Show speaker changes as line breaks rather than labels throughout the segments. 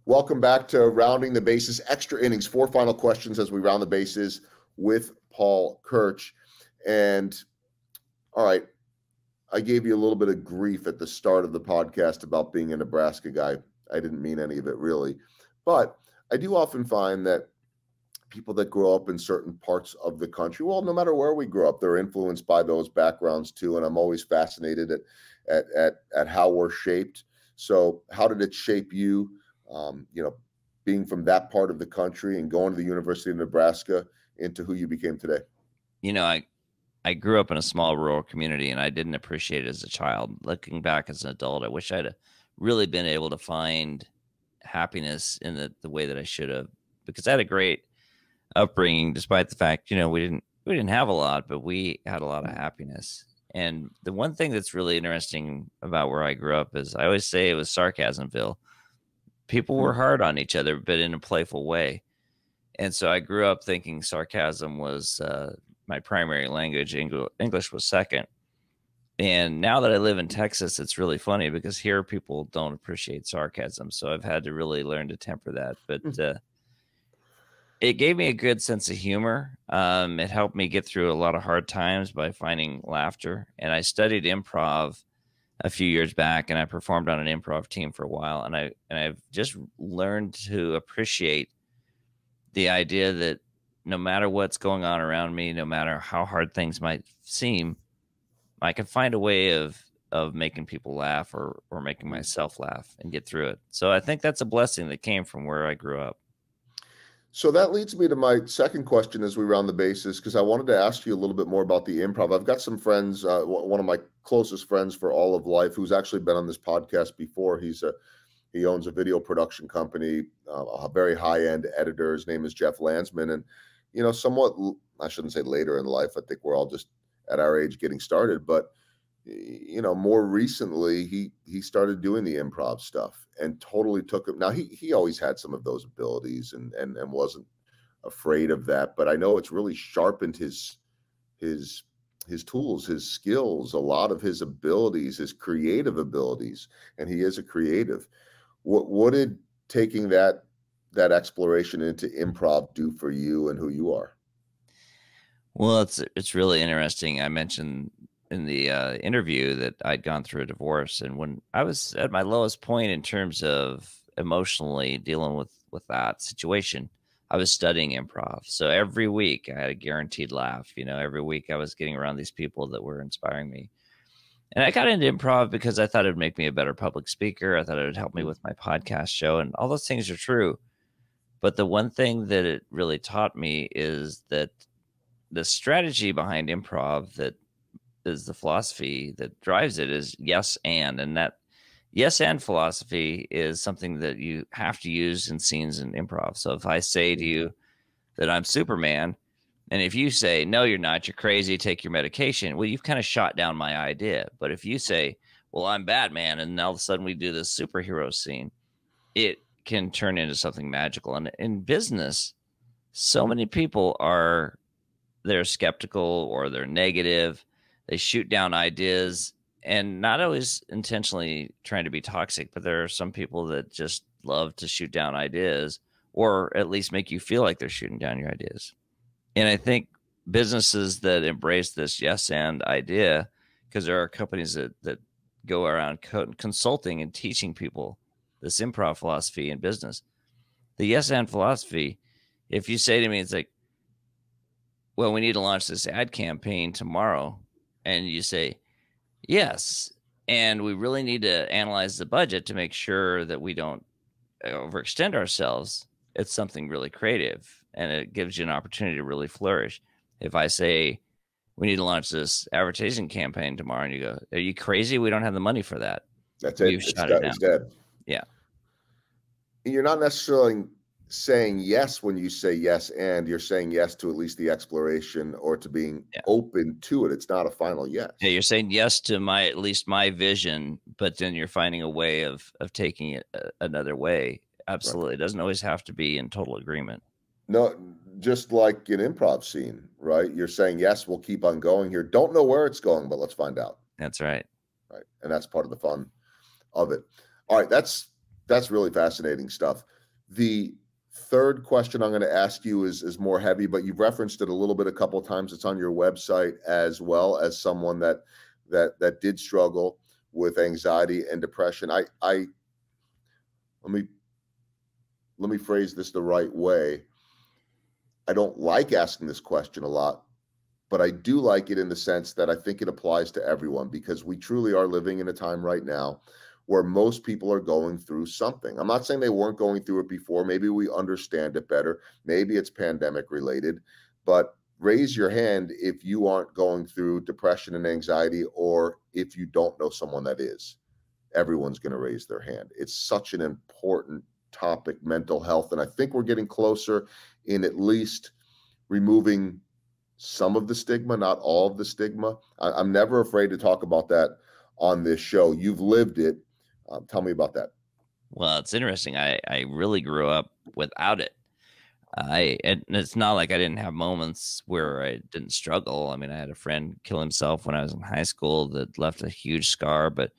Welcome back to Rounding the Bases, extra innings, 4 final questions as we round the bases with Paul Kirch. And all right, I gave you a little bit of grief at the start of the podcast about being a Nebraska guy. I didn't mean any of it really, but I do often find that people that grow up in certain parts of the country, well, no matter where we grow up, they're influenced by those backgrounds too. And I'm always fascinated at how we're shaped. So how did it shape you? Being from that part of the country and going to the University of Nebraska into who you became today?
I grew up in a small rural community and I didn't appreciate it as a child. Looking back as an adult, I wish I'd really been able to find happiness in the way that I should have, because I had a great upbringing, despite the fact, we didn't have a lot, but we had a lot of happiness. And the one thing that's really interesting about where I grew up is I always say it was Sarcasmville. People were hard on each other, but in a playful way. And so I grew up thinking sarcasm was my primary language. English was second. And now that I live in Texas, it's really funny because here people don't appreciate sarcasm. So I've had to really learn to temper that. But it gave me a good sense of humor. It helped me get through a lot of hard times by finding laughter. And I studied improv a few years back, and I performed on an improv team for a while. And I've just learned to appreciate the idea that no matter what's going on around me, no matter how hard things might seem, I can find a way of making people laugh or making myself laugh and get through it. So I think that's a blessing that came from where I grew up.
So that leads me to my second question as we round the bases, because I wanted to ask you a little bit more about the improv. I've got some friends, one of my closest friends for all of life, who's actually been on this podcast before. He owns a video production company, a very high-end editor. His name is Jeff Landsman. And, somewhat, I shouldn't say later in life, I think we're all just at our age getting started. But, more recently, he started doing the improv stuff and totally took it. Now, he always had some of those abilities and wasn't afraid of that. But I know it's really sharpened his tools, his skills, a lot of his abilities, his creative abilities. And he is a creative. What did taking that exploration into improv do for you and who you are?
Well, it's really interesting. I mentioned in the interview that I'd gone through a divorce, and when I was at my lowest point in terms of emotionally dealing with that situation, I was studying improv. So every week I had a guaranteed laugh. Every week I was getting around these people that were inspiring me. And I got into improv because I thought it would make me a better public speaker. I thought it would help me with my podcast show, and all those things are true. But the one thing that it really taught me is that the strategy behind improv, that is the philosophy that drives it, is yes and that yes and philosophy is something that you have to use in scenes in improv. So if I say to you that I'm Superman, and if you say, no, you're not, you're crazy, take your medication, well, you've kind of shot down my idea. But if you say, well, I'm Batman, and all of a sudden we do this superhero scene, it can turn into something magical. And in business, so many people they're skeptical or they're negative. They shoot down ideas, and not always intentionally trying to be toxic, but there are some people that just love to shoot down ideas, or at least make you feel like they're shooting down your ideas. And I think businesses that embrace this yes and idea, because there are companies that go around consulting and teaching people this improv philosophy in business. The yes and philosophy, if you say to me, it's like, well, we need to launch this ad campaign tomorrow. And you say, yes, and we really need to analyze the budget to make sure that we don't overextend ourselves. It's something really creative, and it gives you an opportunity to really flourish. If I say, we need to launch this advertising campaign tomorrow, and you go, are you crazy? We don't have the money for that.
That's it. It's dead.
Yeah.
You're not necessarily saying yes when you say yes, and you're saying yes to at least the exploration or to being open to it. It's not a final yes.
Yeah, you're saying yes to at least my vision, but then you're finding a way of taking it another way. Absolutely. Right. It doesn't always have to be in total agreement.
No, just like an improv scene, right? You're saying, yes, we'll keep on going here. Don't know where it's going, but let's find out.
That's right.
Right. And that's part of the fun of it. All right. That's That's really fascinating stuff. The third question I'm going to ask you is more heavy, but you've referenced it a little bit a couple of times. It's on your website as well, as someone that did struggle with anxiety and depression. I let me phrase this the right way. I don't like asking this question a lot, but I do like it in the sense that I think it applies to everyone, because we truly are living in a time right now where most people are going through something. I'm not saying they weren't going through it before. Maybe we understand it better. Maybe it's pandemic related, but raise your hand if you aren't going through depression and anxiety, or if you don't know someone that is. Everyone's going to raise their hand. It's such an important topic, mental health. And I think we're getting closer in at least removing some of the stigma, not all of the stigma. I'm never afraid to talk about that on this show. You've lived it. Tell me about that.
Well, it's interesting. I really grew up without it. And it's not like I didn't have moments where I didn't struggle. I mean, I had a friend kill himself when I was in high school that left a huge scar, but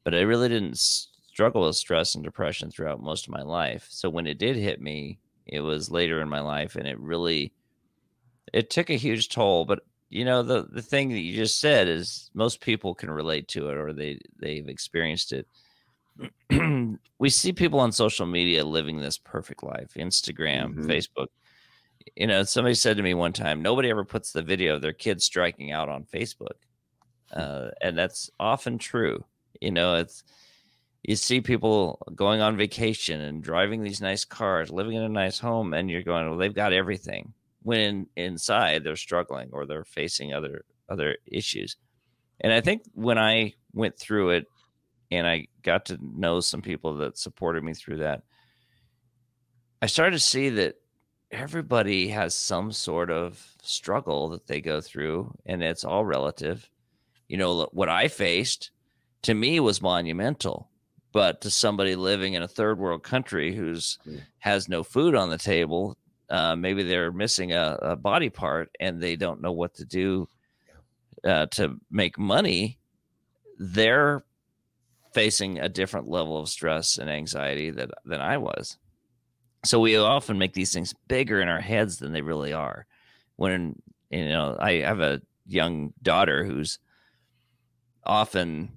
I really didn't struggle with stress and depression throughout most of my life. So when it did hit me, it was later in my life, and it took a huge toll. But the thing that you just said is most people can relate to it, or they've experienced it. We see people on social media living this perfect life, Instagram, Facebook. Somebody said to me one time, nobody ever puts the video of their kids striking out on Facebook. And that's often true. You see people going on vacation and driving these nice cars, living in a nice home, and you're going, well, they've got everything, when inside they're struggling or they're facing other issues. And I think when I went through it and I got to know some people that supported me through that, I started to see that everybody has some sort of struggle that they go through, and it's all relative. What I faced, to me, was monumental, but to somebody living in a third world country who's has no food on the table, maybe they're missing a body part and they don't know what to do to make money. They're facing a different level of stress and anxiety than I was. So we often make these things bigger in our heads than they really are. When, I have a young daughter who's often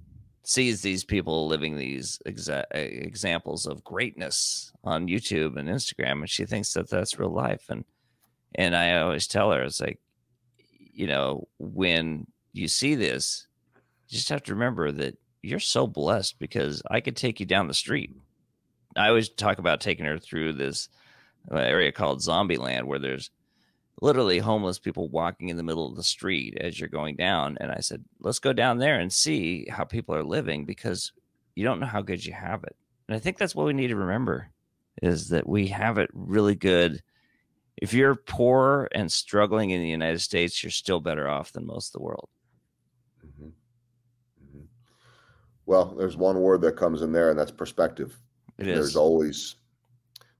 sees these people living these examples of greatness on YouTube and Instagram, and she thinks that that's real life. And I always tell her, it's like, when you see this, you just have to remember that you're so blessed, because I could take you down the street. I always talk about taking her through this area called Zombie Land, where there's literally homeless people walking in the middle of the street as you're going down. And I said, let's go down there and see how people are living, because you don't know how good you have it. And I think that's what we need to remember, is that we have it really good. If you're poor and struggling in the United States, you're still better off than most of the world.
Well, there's one word that comes in there, and that's perspective.
It is.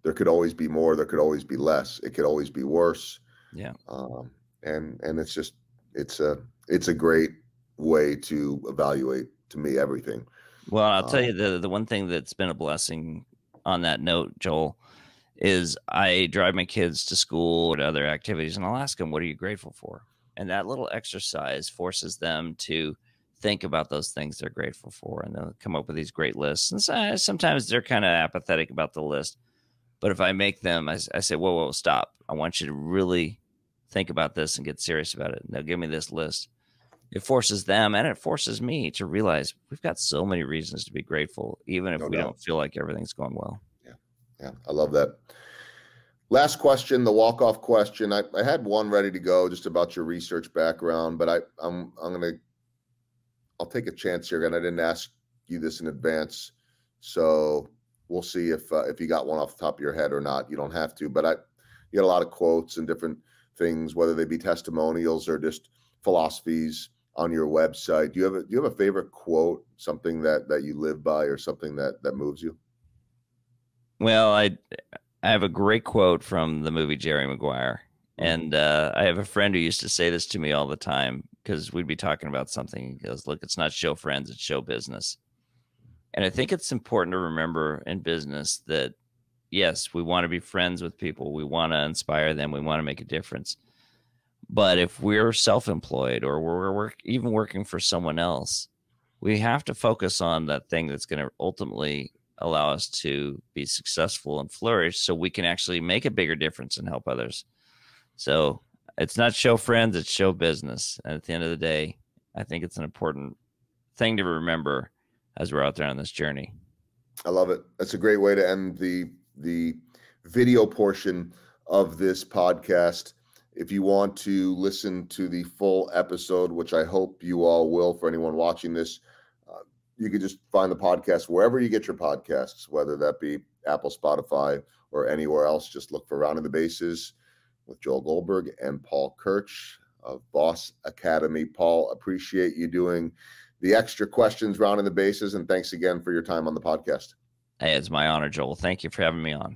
There could always be more. There could always be less. It could always be worse.
Yeah.
And it's a great way to evaluate, to me, everything.
Well, I'll tell you the one thing that's been a blessing on that note, Joel, is I drive my kids to school or to other activities, and I'll ask them, what are you grateful for? And that little exercise forces them to think about those things they're grateful for, and they'll come up with these great lists. And sometimes they're kind of apathetic about the list. But if I make them, I say, whoa, stop. I want you to really think about this and get serious about it. And they'll give me this list. It forces them, and it forces me to realize we've got so many reasons to be grateful, even if we don't feel like everything's going well.
Yeah, I love that. Last question, the walk-off question. I had one ready to go just about your research background, but I'll take a chance here, and I didn't ask you this in advance, so we'll see if you got one off the top of your head or not. You don't have to, but you got a lot of quotes and different things, whether they be testimonials or just philosophies on your website. Do you have a favorite quote, something that you live by, or something that moves you?
Well, I have a great quote from the movie Jerry Maguire. And I have a friend who used to say this to me all the time, because we'd be talking about something. He goes, look, it's not show friends, it's show business. And I think it's important to remember in business that, yes, we want to be friends with people. We want to inspire them. We want to make a difference. But if we're self-employed or even working for someone else, we have to focus on that thing that's going to ultimately allow us to be successful and flourish so we can actually make a bigger difference and help others. So it's not show friends, it's show business. And at the end of the day, I think it's an important thing to remember as we're out there on this journey.
I love it. That's a great way to end the video portion of this podcast. If you want to listen to the full episode, which I hope you all will, for anyone watching this, you can just find the podcast wherever you get your podcasts, whether that be Apple, Spotify, or anywhere else. Just look for Rounding the Bases with Joel Goldberg and Paul Kirch of Boss Academy. Paul, appreciate you doing the extra questions, rounding the bases, and thanks again for your time on the podcast.
Hey, it's my honor, Joel. Thank you for having me on.